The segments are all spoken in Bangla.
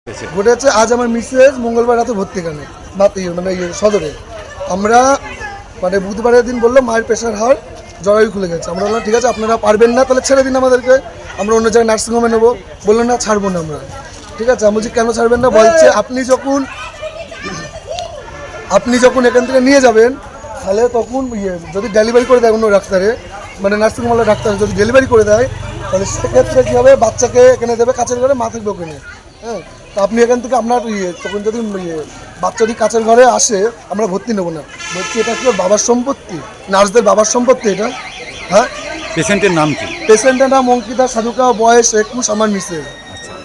ঘটেছে আজ আমার মিসেস মঙ্গলবার রাতে ভর্তি এখানে মানে সদরে। আমরা মানে বুধবারের দিন বললো মায়ের প্রেশার হার জরায়ু খুলে গেছে। আমরা বললাম ঠিক আছে আপনারা পারবেন না তাহলে ছেড়ে দিন আমাদেরকে, আমরা অন্য জায়গায় নার্সিংহোমে নেবো। বললো না ছাড়বো না আমরা। ঠিক আছে, আমি বলছি কেন ছাড়বেন না? বলছে আপনি যখন এখান থেকে নিয়ে যাবেন তাহলে তখন যদি ডেলিভারি করে দেয় অন্য ডাক্তারে, মানে নার্সিংহোমের ডাক্তার যদি ডেলিভারি করে দেয় তাহলে সেক্ষেত্রে কী হবে, বাচ্চাকে এখানে দেবে কাছের ঘরে, মা থাকবে ওখানে। হ্যাঁ, তো আপনি এখান থেকে আপনার তখন যদি বাচ্চা যদি কাছের ঘরে আসে আমরা ভর্তি নেবো না। বলছি এটা কি বাবার সম্পত্তি, নার্সদের বাবার সম্পত্তি এটা? হ্যাঁ। পেশেন্টের নাম কি? পেশেন্টের নাম অঙ্কিতা সাধুকা, বয়স 21, আমার মিসেস।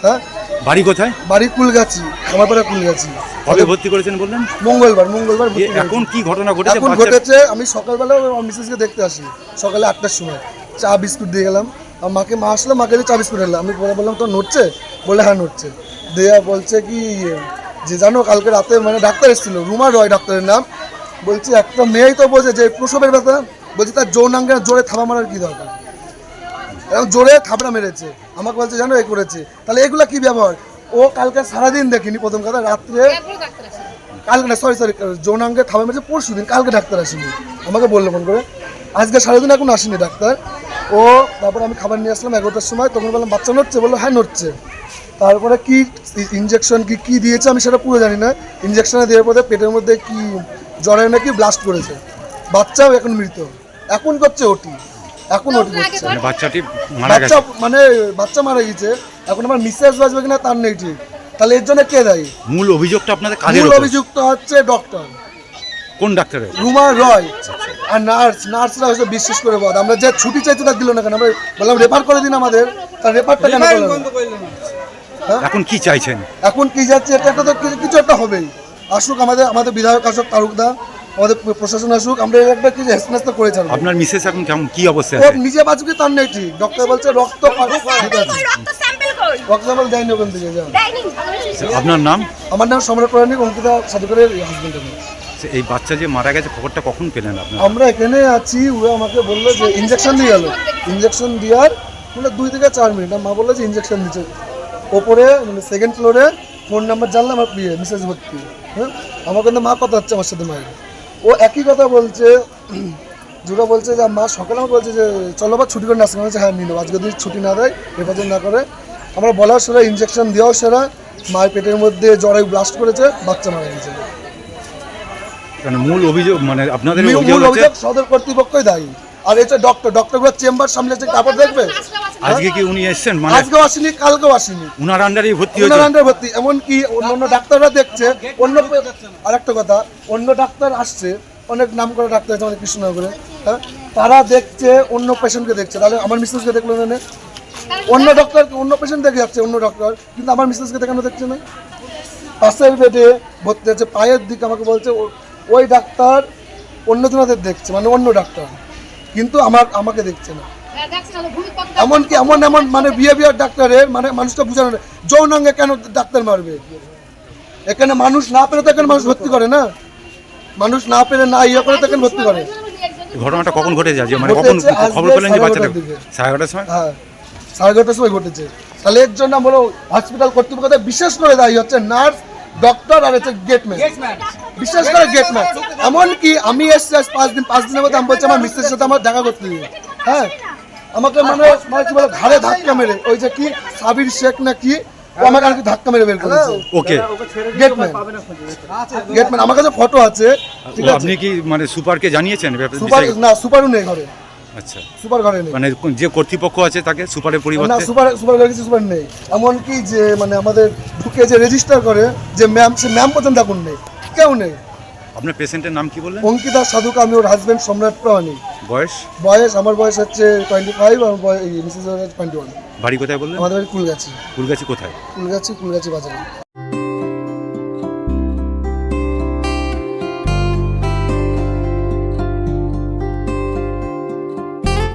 হ্যাঁ। বাড়ি কোথায়? বাড়ি কুলগাছি, খামারপাড়া কুলগাছি। কবে ভর্তি করেছেন বললেন? মঙ্গলবার। এখন কি ঘটনা ঘটেছে? এখন ঘটেছে আমি সকালবেলা আমার মিসেসকে দেখতে আসি সকালে 8টার সময়, চা বিস্কুট দিয়ে গেলাম। আর মা আসলো, মাকে চা বিস্কুট এলাম। আমি বললাম তো নড়ছে? বলে হ্যাঁ নড়ছে। দেয়া বলছে কি যে জানো কালকে রাতে মানে ডাক্তার এসেছিল, রুমা রয় ডাক্তারের নাম। বলছি একটা মেয়েই তো বোঝে যে প্রসবের ব্যথা। বলছি তার যৌনাঙ্গে জোরে থাবা মারার কী দরকার? এখন জোরে থাবড়া মেরেছে, আমাকে বলছে জানো এই করেছে। তাহলে এগুলো কি ব্যবহার? ও কালকে সারাদিন দেখিনি, প্রথম কথা রাত্রে কালকে না সরি যৌনাঙ্গে থাবা মেরেছে পরশু দিন, কালকে ডাক্তার আসেনি। আমাকে বললো ফোন করে আজকে সারাদিন এখন আসেনি ডাক্তার। ও তারপরে আমি খাবার নিয়ে আসলাম 11টার সময়, তখন বললাম বাচ্চা নড়ছে? বললো হ্যাঁ নড়ছে। তারপরে কি ইঞ্জেকশন কি দিয়েছে আমি সেটা পুরো জানি না। ইঞ্জেকশনে দেওয়ার পরে পেটের মধ্যে কি জরায়ু নাকি ব্লাস্ট করেছে, বাচ্চাও এখন মৃত। এখন করছে ওটি, এখন ওটি করছে। বাচ্চাটি মারা গেছে, মানে বাচ্চা মারা গেছে। এখন আমার মিসেস বাঁচবে কিনা তার নেই ঠিক। তাহলে এর জন্য কে দায়ী? মূল অভিযোগটা আপনাদের কাজের মূল উপর। অভিযুক্ত হচ্ছে ডক্টর। কোন ডাক্তারের? রুমা রয়। আর নার্সরা হচ্ছে বিশ্বাস করে বল, আমরা যে ছুটি চাইতে তার দিল না কেন? আমরা বললাম রেফার করে দিন আমাদের, তার রেফারটা কেন করলাম? এখন কি চাইছেন? এখন কি যাচ্ছে এটা তো কিছু একটা হবেই। আসুক আমাদের বিধায়ক আসুক, তারুকদা, আমাদের প্রশাসন আসুক, আমরা একটা কিছু হেসনাস্তা করে ছাড়বো। আপনার মিসেস এখন কেমন কি অবস্থায় ও আছে? নিজে বাঁচবে তার নেই ঠিক। ডক্টর বলছে রক্ত স্যাম্পল দেয়নি ওখান থেকে। আপনার নাম? আমার নাম সম্রাট প্রাণিক, অঙ্কিতা সাধুকারের হাজবেন্ডের নাম। এই বাচ্চা যে মারা গেছে খবরটা কখন পেলেন আপনারা? আমরা এখানে আছি, ওরা আমাকে বললো যে ইঞ্জেকশন দিয়ে গেল। ইঞ্জেকশন দেওয়ার মানে 2 থেকে 4 মিনিট মা বললো যে ইঞ্জেকশন দিচ্ছে। ওপরে মানে সেকেন্ড ফ্লোরে ফোন নাম্বার জানলাম আমার মিসেস ভর্তি। হ্যাঁ, আমার কিন্তু মা কথা হচ্ছে আমার সাথে মায়ের। ও একই কথা বলছে, যেটা বলছে যে মা সকালে আমাকে বলছে যে চলো বা ছুটি করে নার্সিং হচ্ছে। হ্যাঁ নিল, আজকে যদি ছুটি না দেয়, হেফাজত না করে। আমরা বলার সেরা, ইঞ্জেকশন দেওয়াও সেরা, মায়ের পেটের মধ্যে জরায়ু ব্লাস্ট করেছে, বাচ্চা মারা গেছে। মূল অভিযোগ মানে আপনাদের মূল অভিযোগ সদর কর্তৃপক্ষই দায়ী। আর এটা ডক্টরগুলো চেম্বার সামলেছে, কাপড় দেখবে। আজকে কি উনি এসেছেন? মানে আজকেও আসেনি, কালকেও আসেনি। উনার আন্ডারেই ভর্তি হয়েছে? উনার আন্ডারে ভর্তি। এমনকি অন্য ডাক্তাররা দেখছে, আরেকটা কথা, অন্য ডাক্তার আসছে, অনেক নাম করা ডাক্তার আছে আমাদের কৃষ্ণনগরে। হ্যাঁ, তারা দেখছে অন্য পেশেন্টকে দেখছে। তাহলে আমার মিসেসকে দেখলো না? অন্য ডক্টর অন্য পেশেন্ট দেখে যাচ্ছে অন্য ডক্টর, কিন্তু আমার মিসেসকে দেখানো দেখছে না। পাশের বেডে ভর্তি আছে, পায়ের দিকে আমাকে বলছে ওই ডাক্তার অন্যজনদের দেখছে, মানে অন্য ডাক্তার, কিন্তু আমাকে দেখছে না। এমনকি এমন মানে বিহেভিয়ার ডাক্তারের, মানে মানুষটা বোঝানো যৌনাঙ্গে কেন ডাক্তার মারবে? এখানে মানুষ না পেরে তো এখানে মানুষ ভর্তি করে না, মানুষ না পেরে না ইয়ে করে তো এখানে ভর্তি করে। ঘটনাটা কখন ঘটে যায়? মানে কখন খবর পেলেন যে বাচ্চাটা? 11:30 সময়। হ্যাঁ, 11:30 সময় ঘটেছে। তাহলে এর জন্য বলো হসপিটাল কর্তৃপক্ষ বিশেষ করে দায়ী হচ্ছে নার্স, ডক্টর আর হচ্ছে গেটম্যান, বিশেষ করে গেটম্যান। এমনকি আমি এসছি আজ 5 দিনের মধ্যে, আমি বলছি আমার মিস্ত্রির সাথে আমার দেখা করতে দিই। হ্যাঁ, আমাকে মানে কি বলে ঘাড়ে ধাক্কা মেরে, ওই যে কি সাবির শেখ না কি, ও আমাকে আর কি ধাক্কা মেরে বের করেছে। ওকে, গেটম্যান আমার কাছে ফটো আছে। ঠিক আছে, আপনি কি মানে সুপারকে জানিয়েছেন? সুপার না, সুপারও নেই ঘরে। আচ্ছা, সুপার ঘরে নেই। মানে যে কর্তৃপক্ষ আছে তাকে সুপারের পরিবর্তে? না, সুপার ঘরে কিছু সুপার নেই। এমনকি যে মানে আমাদের ঢুকে যে রেজিস্টার করে যে ম্যাম, সে ম্যাম পর্যন্ত এখন নেই, কেউ নেই। আপনার পেশেন্টের নাম কি বললেন? অঙ্কিতা সাধুকা, আমি ওর হাজবেন্ড সম্রাট প্রাণিক। বয়স? আমার বয়স হচ্ছে 25, আর মিসেস 21। বাড়ি কোথায় বললেন? আমাদের বাড়ি কুলগাছি। কুলগাছি কোথায়? কুলগাছি বাজারে।